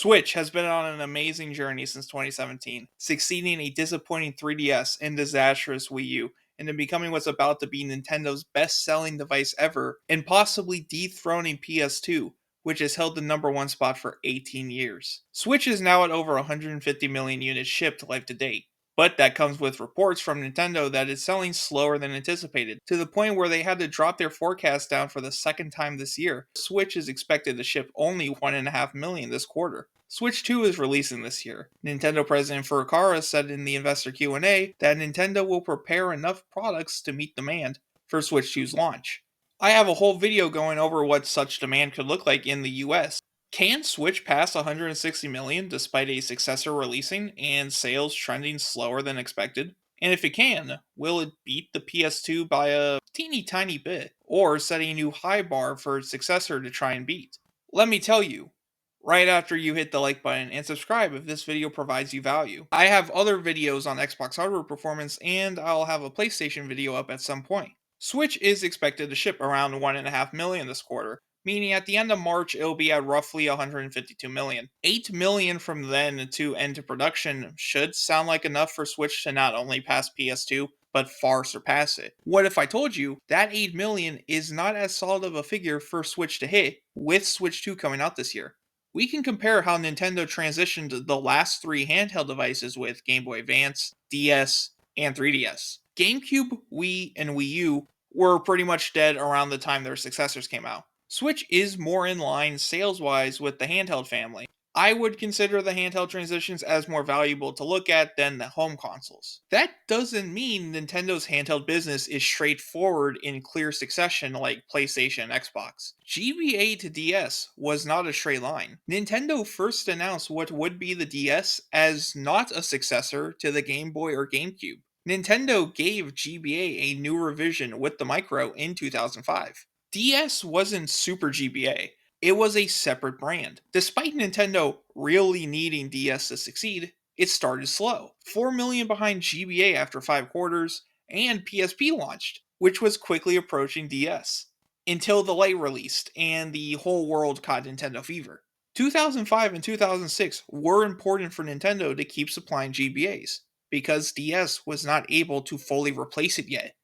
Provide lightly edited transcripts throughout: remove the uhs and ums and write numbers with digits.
Switch has been on an amazing journey since 2017, succeeding a disappointing 3DS and disastrous Wii U, and then becoming what's about to be Nintendo's best selling device ever, and possibly dethroning PS2, which has held the number one spot for 18 years. Switch is now at over 150 million units shipped life to date. But that comes with reports from Nintendo that it's selling slower than anticipated, to the point where they had to drop their forecast down for the second time this year. Switch is expected to ship only 1.5 million this quarter. Switch 2 is releasing this year. Nintendo President Furukawa said in the investor Q&A that Nintendo will prepare enough products to meet demand for Switch 2's launch. I have a whole video going over what such demand could look like in the US. Can Switch pass 160 million despite a successor releasing and sales trending slower than expected? And if it can, will it beat the PS2 by a teeny tiny bit, or set a new high bar for its successor to try and beat? Let me tell you, right after you hit the like button and subscribe if this video provides you value. I have other videos on Xbox hardware performance, and I'll have a PlayStation video up at some point. Switch is expected to ship around 1.5 million this quarter, meaning at the end of March it'll be at roughly 152 million. 8 million from then to end production should sound like enough for Switch to not only pass PS2, but far surpass it. What if I told you that 8 million is not as solid of a figure for Switch to hit, with Switch 2 coming out this year? We can compare how Nintendo transitioned the last three handheld devices with Game Boy Advance, DS, and 3DS. GameCube, Wii, and Wii U were pretty much dead around the time their successors came out. Switch is more in line sales-wise with the handheld family. I would consider the handheld transitions as more valuable to look at than the home consoles. That doesn't mean Nintendo's handheld business is straightforward in clear succession like PlayStation and Xbox. GBA to DS was not a straight line. Nintendo first announced what would be the DS as not a successor to the Game Boy or GameCube. Nintendo gave GBA a new revision with the Micro in 2005. DS wasn't Super GBA. It was a separate brand. Despite Nintendo really needing DS to succeed, it started slow. 4 million behind GBA after 5 quarters, and PSP launched, which was quickly approaching DS. Until the Lite released, and the whole world caught Nintendo fever. 2005 and 2006 were important for Nintendo to keep supplying GBAs, because DS was not able to fully replace it yet.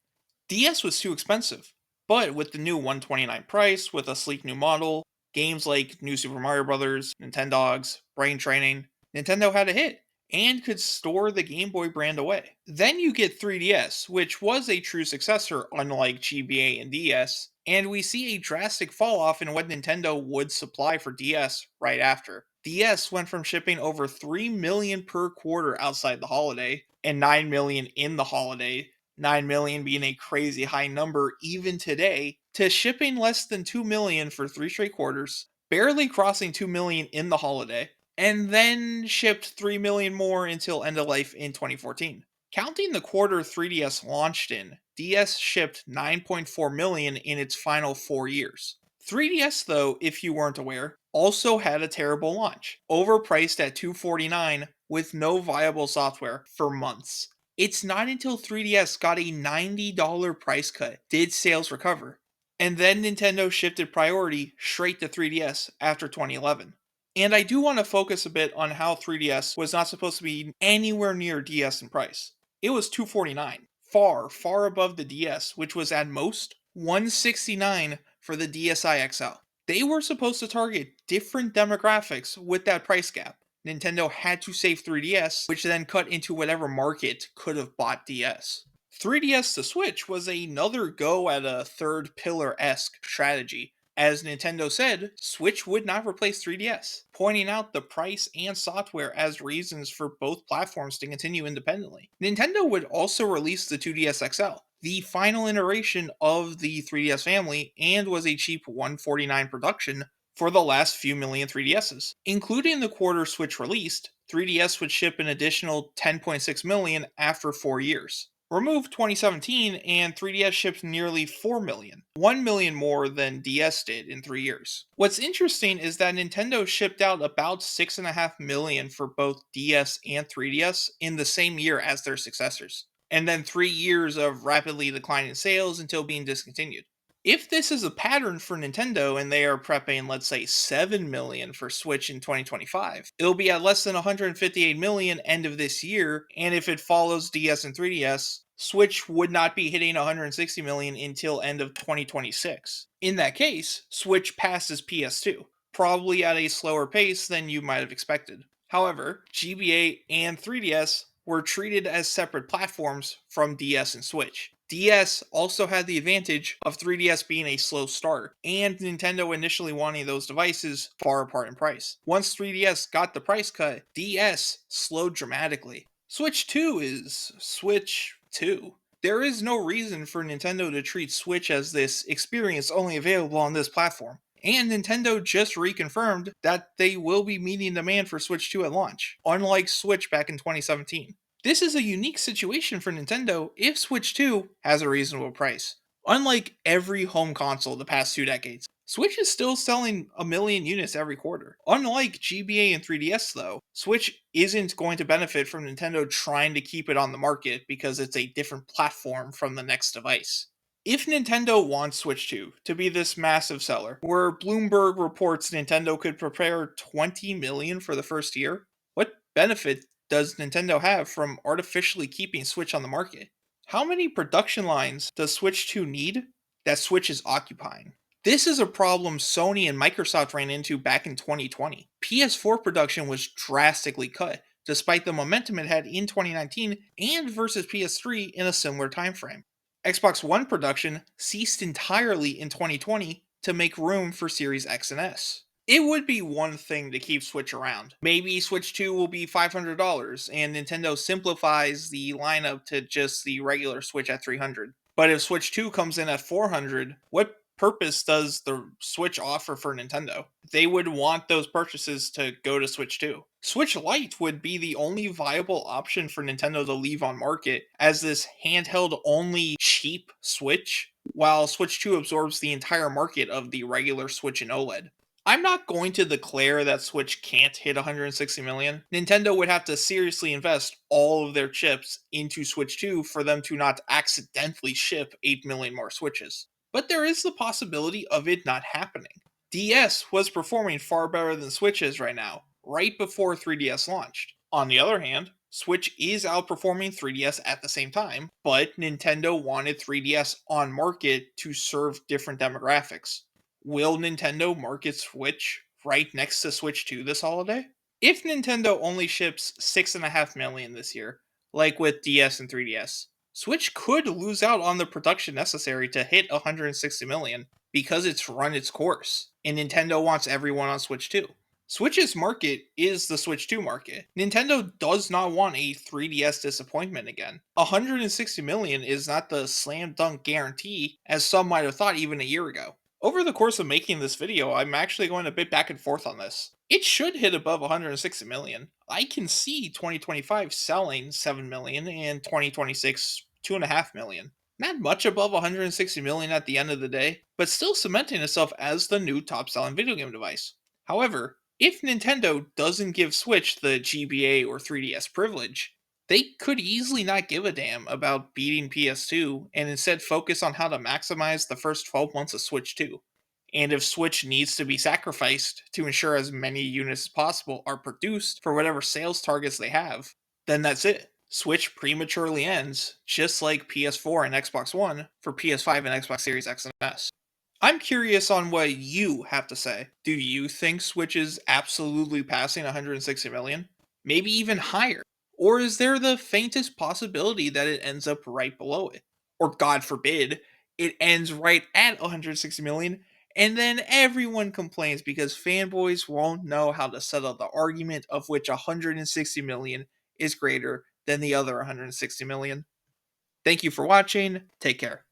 DS was too expensive, but with the new 129 price, with a sleek new model, games like New Super Mario Bros., Nintendogs, Brain Training, Nintendo had a hit, and could store the Game Boy brand away. Then you get 3DS, which was a true successor unlike GBA and DS, and we see a drastic fall off in what Nintendo would supply for DS right after. DS went from shipping over 3 million per quarter outside the holiday, and 9 million in the holiday, 9 million being a crazy high number even today, to shipping less than 2 million for 3 straight quarters, barely crossing 2 million in the holiday, and then shipped 3 million more until end of life in 2014. Counting the quarter 3DS launched in, DS shipped 9.4 million in its final 4 years. 3DS, though, if you weren't aware, also had a terrible launch, overpriced at $249 with no viable software for months. It's not until 3DS got a $90 price cut did sales recover. And then Nintendo shifted priority straight to 3DS after 2011. And I do want to focus a bit on how 3DS was not supposed to be anywhere near DS in price. It was $249, far, far above the DS, which was at most $169 for the DSi XL. They were supposed to target different demographics with that price gap. Nintendo had to save 3DS, which then cut into whatever market could have bought DS. 3DS to Switch was another go at a third pillar-esque strategy. As Nintendo said, Switch would not replace 3DS, pointing out the price and software as reasons for both platforms to continue independently. Nintendo would also release the 2DS XL, the final iteration of the 3DS family, and was a cheap $149 production for the last few million 3DSs. Including the quarter Switch released, 3DS would ship an additional 10.6 million after 4 years. Remove 2017 and 3DS shipped nearly 4 million, 1 million more than DS did in 3 years. What's interesting is that Nintendo shipped out about 6.5 million for both DS and 3DS in the same year as their successors, and then 3 years of rapidly declining sales until being discontinued. If this is a pattern for Nintendo and they are prepping, let's say, 7 million for Switch in 2025, it'll be at less than 158 million end of this year. And if it follows DS and 3DS, Switch would not be hitting 160 million until end of 2026. In that case, Switch passes PS2, probably at a slower pace than you might have expected. However, GBA and 3DS were treated as separate platforms from DS and Switch. DS also had the advantage of 3DS being a slow start, and Nintendo initially wanting those devices far apart in price. Once 3DS got the price cut, DS slowed dramatically. Switch 2 is Switch 2. There is no reason for Nintendo to treat Switch as this experience only available on this platform. And Nintendo just reconfirmed that they will be meeting demand for Switch 2 at launch, unlike Switch back in 2017. This is a unique situation for Nintendo if Switch 2 has a reasonable price. Unlike every home console the past 2 decades, Switch is still selling a million units every quarter. Unlike GBA and 3DS, though, Switch isn't going to benefit from Nintendo trying to keep it on the market because it's a different platform from the next device. If Nintendo wants Switch 2 to be this massive seller, where Bloomberg reports Nintendo could prepare 20 million for the first year, what benefit does Nintendo have from artificially keeping Switch on the market? How many production lines does Switch 2 need that Switch is occupying? This is a problem Sony and Microsoft ran into back in 2020. PS4 production was drastically cut, despite the momentum it had in 2019 and versus PS3 in a similar timeframe. Xbox One production ceased entirely in 2020 to make room for Series X and S. It would be one thing to keep Switch around. Maybe Switch 2 will be $500 and Nintendo simplifies the lineup to just the regular Switch at 300. But if Switch 2 comes in at 400, what purpose does the Switch offer for Nintendo? They would want those purchases to go to Switch 2. Switch Lite would be the only viable option for Nintendo to leave on market as this handheld only cheap Switch, while Switch 2 absorbs the entire market of the regular Switch and OLED. I'm not going to declare that Switch can't hit 160 million. Nintendo would have to seriously invest all of their chips into Switch 2 for them to not accidentally ship 8 million more Switches. But there is the possibility of it not happening. DS was performing far better than Switch is right now, right before 3DS launched. On the other hand, Switch is outperforming 3DS at the same time, but Nintendo wanted 3DS on market to serve different demographics. Will Nintendo market Switch right next to Switch 2 this holiday? If Nintendo only ships 6.5 million this year, like with DS and 3DS, Switch could lose out on the production necessary to hit 160 million because it's run its course, and Nintendo wants everyone on Switch 2. Switch's market is the Switch 2 market. Nintendo does not want a 3DS disappointment again. 160 million is not the slam dunk guarantee as some might have thought even a year ago. Over the course of making this video, I'm actually going a bit back and forth on this. It should hit above 160 million. I can see 2025 selling 7 million and 2026 2.5 million. Not much above 160 million at the end of the day, but still cementing itself as the new top selling video game device. However, if Nintendo doesn't give Switch the GBA or 3DS privilege, they could easily not give a damn about beating PS2 and instead focus on how to maximize the first 12 months of Switch 2. And if Switch needs to be sacrificed to ensure as many units as possible are produced for whatever sales targets they have, then that's it. Switch prematurely ends, just like PS4 and Xbox One for PS5 and Xbox Series X and S. I'm curious on what you have to say. Do you think Switch is absolutely passing 160 million? Maybe even higher? Or is there the faintest possibility that it ends up right below it? Or God forbid, it ends right at 160 million and then everyone complains because fanboys won't know how to settle the argument of which 160 million is greater than the other 160 million. Thank you for watching. Take care.